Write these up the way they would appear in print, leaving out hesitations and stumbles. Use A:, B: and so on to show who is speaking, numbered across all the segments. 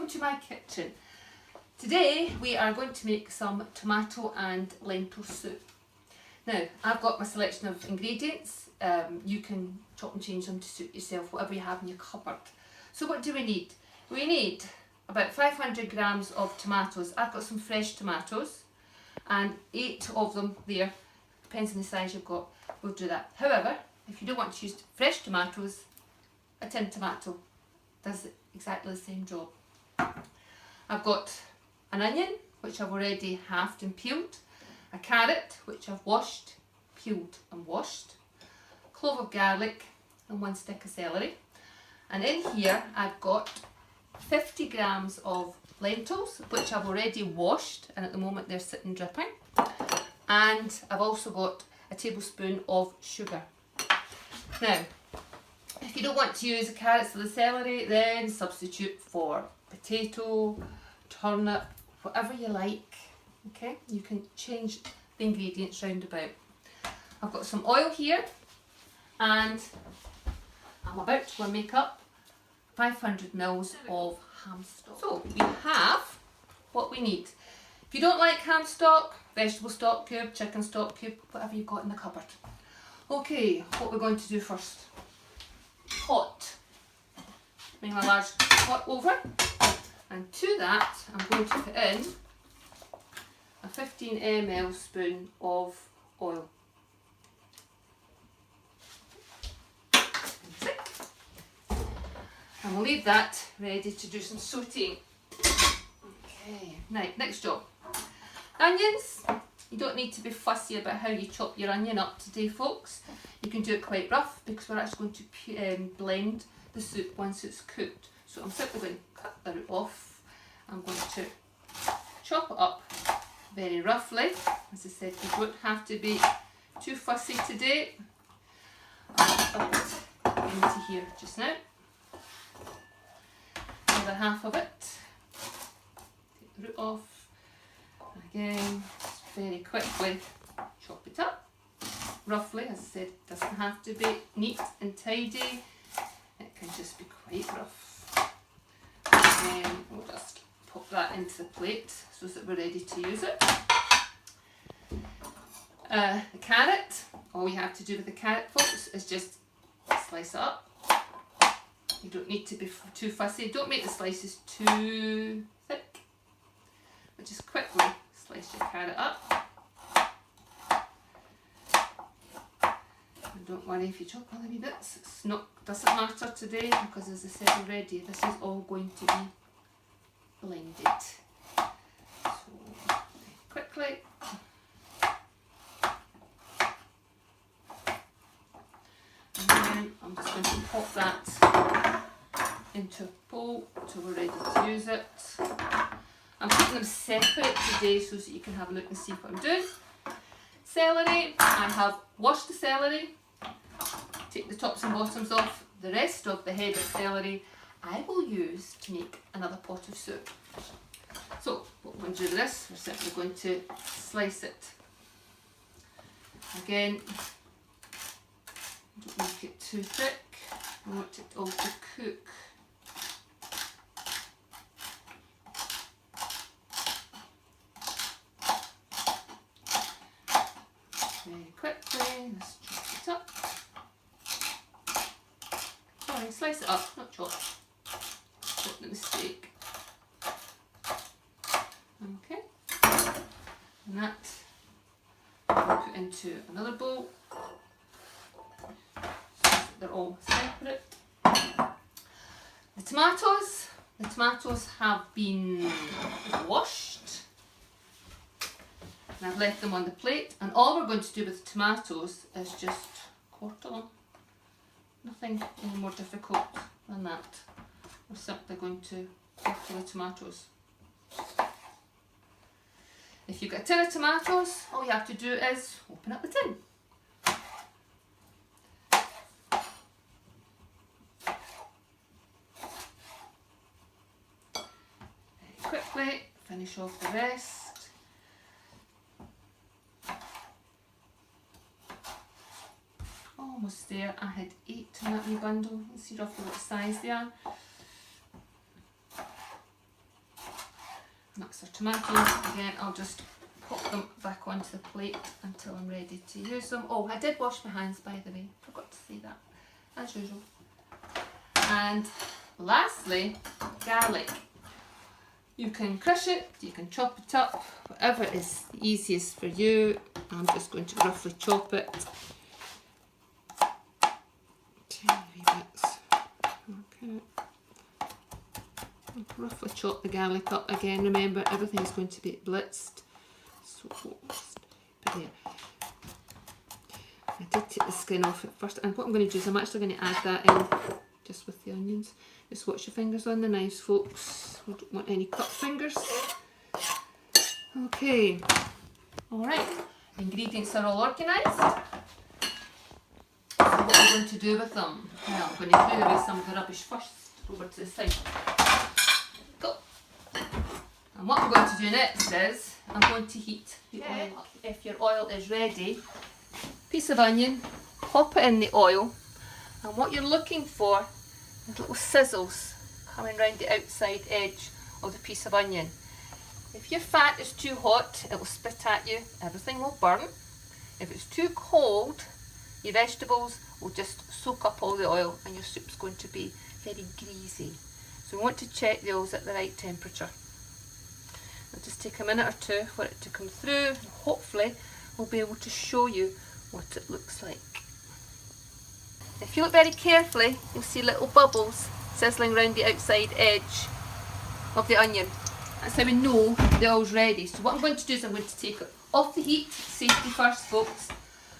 A: welcome to my kitchen. Today we are going to make some tomato and lentil soup. Now I've got my selection of ingredients. You can chop and change them to suit yourself, whatever you have in your cupboard. So what do we need? We need about 500 grams of tomatoes. I've got some fresh tomatoes and 8 of them there. Depends on the size you've got, we'll do that. However, if you don't want to use fresh tomatoes, a tin tomato does exactly the same job. I've got an onion, which I've already halved and peeled, a carrot, which I've washed, peeled and washed, a clove of garlic and 1 stick of celery. And in here I've got 50 grams of lentils, which I've already washed, and at the moment they're sitting dripping. And I've also got a tablespoon of sugar. Now, if you don't want to use the carrots or the celery, then substitute for potato, turnip, whatever you like. Okay, you can change the ingredients round about. I've got some oil here, and I'm about to go and make up 500 ml of ham stock. So we have what we need. If you don't like ham stock, vegetable stock cube, chicken stock cube, whatever you've got in the cupboard. Okay, what we're going to do first. Hot. Bring my large pot over, and to that I'm going to put in a 15 ml spoon of oil. And we'll leave that ready to do some sauteing. Okay, now next job. Onions. You don't need to be fussy about how you chop your onion up today, folks. You can do it quite rough because we're actually going to blend the soup once it's cooked. So I'm simply going to cut the root off. I'm going to chop it up very roughly. As I said, you don't have to be too fussy today. I'll put it into here just now. Another half of it. Take the root off. Again, very quickly chop it up. Roughly, as I said, it doesn't have to be neat and tidy. It can just be quite rough. And then we'll just pop that into the plate so that we're ready to use it. The carrot, all you have to do with the carrot, folks, is just slice it up. You don't need to be too fussy. Don't make the slices too thick, but just quickly slice your carrot up. And don't worry if you chop all the wee bits. Doesn't matter today because, as I said already, this is all going to be blended. So quickly. And then I'm just going to pop that into a bowl until we're ready to use it. I'm keeping them separate today so that you can have a look and see what I'm doing. Celery, I have washed the celery, take the tops and bottoms off. The rest of the head of celery I will use to make another pot of soup. So what we're going to do with this, we're simply going to slice it. Again, don't make it too thick, I want it all to cook. Very quickly, let's chop it up. Sorry, slice it up, not chop. Not the mistake. Okay, and that I'll put into another bowl. So they're all separate. The tomatoes have been washed. And I've left them on the plate, and all we're going to do with the tomatoes is just quarter them. Nothing any more difficult than that. We're simply going to quarter the tomatoes. If you've got a tin of tomatoes, all you have to do is open up the tin. Very quickly, finish off the rest. Almost there. I had 8 in that wee bundle. Let's see roughly what size they are. That's our tomatoes. Again, I'll just pop them back onto the plate until I'm ready to use them. Oh, I did wash my hands, by the way. Forgot to say that, as usual. And lastly, garlic. You can crush it, you can chop it up, whatever is easiest for you. I'm just going to roughly chop it. Tiny wee bits. Okay. Roughly chop the garlic up again. Remember, everything is going to be blitzed. So focused. But yeah, I did take the skin off at first, and what I'm going to do is I'm actually going to add that in just with the onions. Just watch your fingers on the knives, folks. We don't want any cut fingers. Okay. Alright, the ingredients are all organised. So what are we going to do with them? Well, I'm going to clear away some of the rubbish first, over to the side. Go. And what I'm going to do next is, I'm going to heat the oil up. If your oil is ready, piece of onion, pop it in the oil, and what you're looking for is little sizzles coming round the outside edge of the piece of onion. If your fat is too hot, it will spit at you, everything will burn. If it's too cold, your vegetables will just soak up all the oil and your soup's going to be very greasy. So we want to check the oils at the right temperature. It'll just take a minute or two for it to come through, and hopefully we'll be able to show you what it looks like. If you look very carefully, you'll see little bubbles sizzling around the outside edge of the onion. That's how we know the oil's ready. So what I'm going to do is I'm going to take it off the heat, safety first, folks.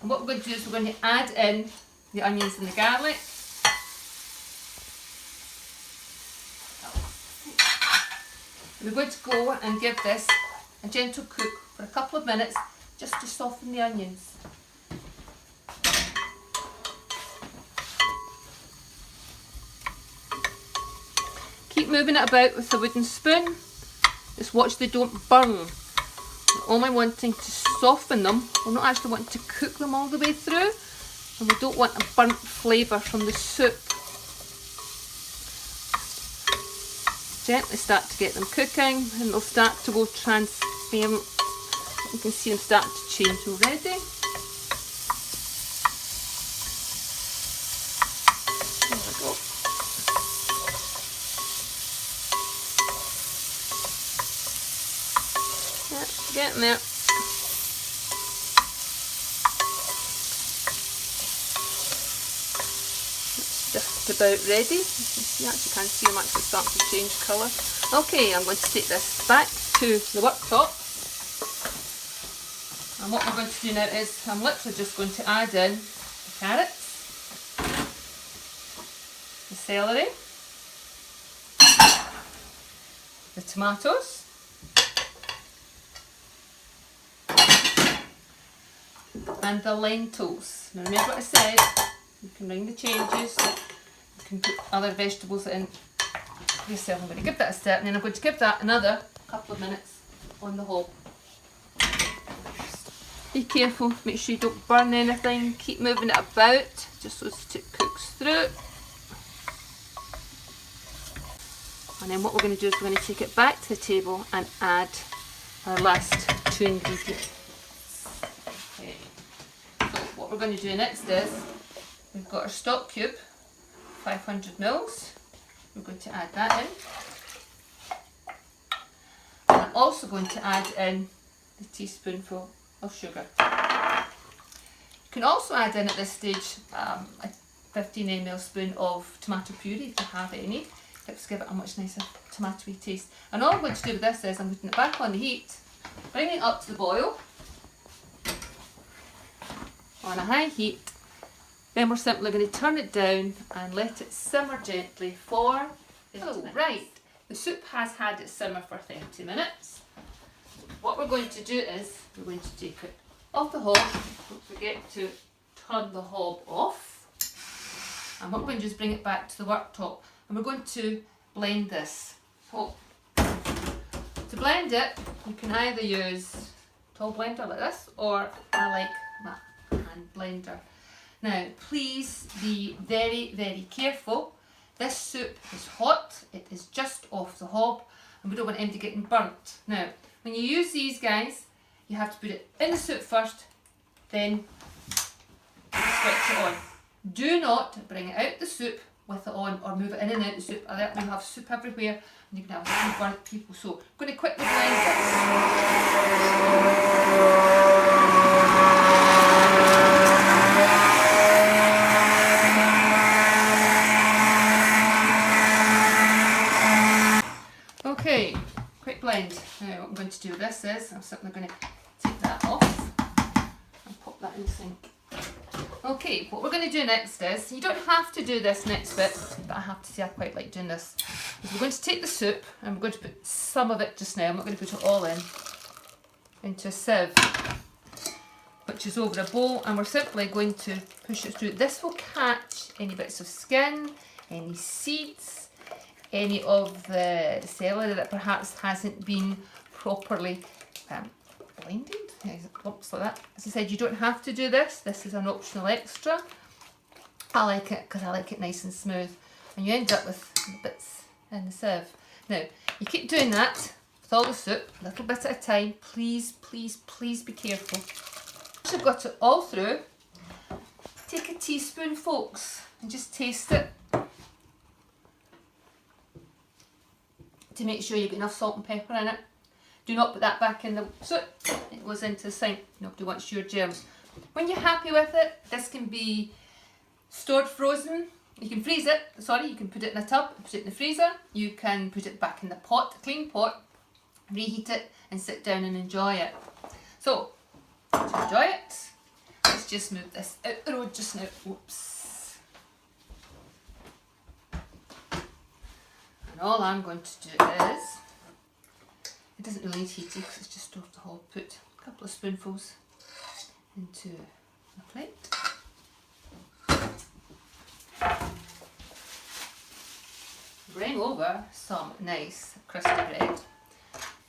A: And what we're going to do is we're going to add in the onions and the garlic. We're going to go and give this a gentle cook for a couple of minutes just to soften the onions. Keep moving it about with a wooden spoon. Just watch they don't burn. We're only wanting to soften them. We're not actually wanting to cook them all the way through. And we don't want a burnt flavour from the soup. Gently start to get them cooking and they'll start to go transparent. You can see them starting to change already. There we go. Yeah, getting there. Just about ready. You actually can see them actually starting to change colour. Okay, I'm going to take this back to the worktop. And what we're going to do now is I'm literally just going to add in the carrots, the celery, the tomatoes, and the lentils. Now remember what I said, you can bring the changes, you can put other vegetables in yourself. I'm going to give that a stir and then I'm going to give that another couple of minutes on the hob. Be careful, make sure you don't burn anything, keep moving it about just so it cooks through. And then what we're going to do is we're going to take it back to the table and add our last two ingredients. Okay. So what we're going to do next is we've got our stock cube, 500 mils. We're going to add that in. And I'm also going to add in a teaspoonful of sugar. You can also add in at this stage a 15 ml spoon of tomato puree if you have any. Helps give it a much nicer tomatoey taste. And all I'm going to do with this is I'm putting it back on the heat, bringing it up to the boil on a high heat. Then we're simply going to turn it down and let it simmer gently for 30 minutes. Right, the soup has had it simmer for 30 minutes. What we're going to do is we're going to take it off the hob. Don't forget to turn the hob off. And what we're going to do is bring it back to the worktop and we're going to blend this. So, to blend it, you can either use a tall blender like this or I like my hand blender. Now, please be very, very careful. This soup is hot. It is just off the hob. And and we don't want anything getting burnt. Now, when you use these guys, you have to put it in the soup first, then switch it on. Do not bring it out the soup with it on or move it in and out the soup. Otherwise you'll have soup everywhere and you can have soup burnt people. So I'm going to quickly blend this. Okay, quick blend. Now what I'm going to do with this is, I'm simply going to take that off and pop that in the sink. Okay, what we're going to do next is, you don't have to do this next bit, but I have to say I quite like doing this. Is we're going to take the soup and we're going to put some of it just now, I'm not going to put it all in, into a sieve, which is over a bowl, and we're simply going to push it through. This will catch any bits of skin, any seeds, any of the celery that perhaps hasn't been properly blended. Lumps like that. As I said, you don't have to do this. This is an optional extra. I like it because I like it nice and smooth, and you end up with bits in the sieve. Now, you keep doing that with all the soup, a little bit at a time. Please, please, please be careful. Once you've got it all through, take a teaspoon, folks, and just taste it to make sure you've got enough salt and pepper in it. Do not put that back in the soup. It goes into the sink. Nobody wants your germs. When you're happy with it, this can be stored frozen. You can freeze it. Sorry, you can put it in a tub, put it in the freezer. You can put it back in the pot, a clean pot, reheat it and sit down and enjoy it. So, to enjoy it, let's just move this out the road just now. Whoops. And all I'm going to do is, it doesn't really need heating because it's just off the hob. Put a couple of spoonfuls into a plate. Bring over some nice crusty bread.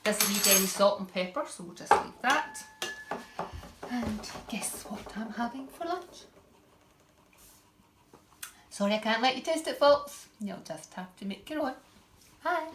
A: Doesn't need any salt and pepper, so we'll just leave that. And guess what I'm having for lunch? Sorry I can't let you taste it, folks. You'll just have to make your own. Bye.